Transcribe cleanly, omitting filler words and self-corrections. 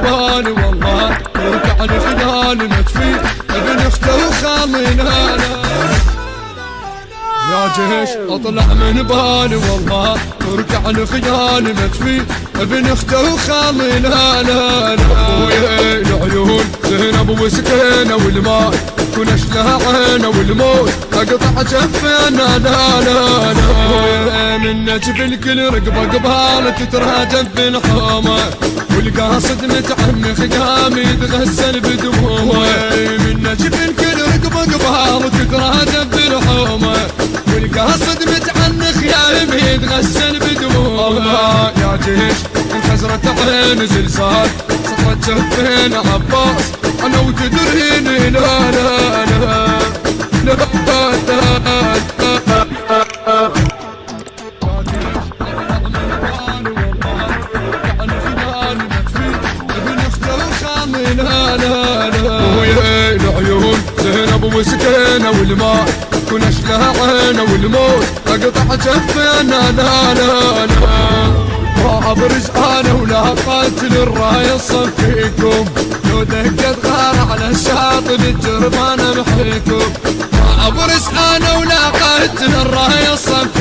بالي والله يرجع لي خلال مكفي ابن اخته وخالنا يا جيش اطلع من بالي والله يرجع لي خيال مكفي ابن اخته وخالنا لا ابويا العيون زينب وسكينه والماء كنش لها عينه والموت اقطع جفنا لا لا لا من نجف الكل رقبه قبال تتراجم في الحومه والقاصد متعنخ قام يتغسل بدمومه من نجف الكل رقبه قبال تتراجم في الحومه والقاصد متعنخ قام يتغسل بدمومه يا جيش انخزرت عين زلزال صفت جفين عباس انا وتدريني لا لا لا ويا العيون زينب وسكينه والماء كنش لها عينه والموت اقطع جفنا لا لا لا ما ابرز انا ولا قاتل الرايه صفيكم لو دقت غار على الشاطئ الجربانه محيكم ما ابرز انا ولا قاتل الرايه صفيكم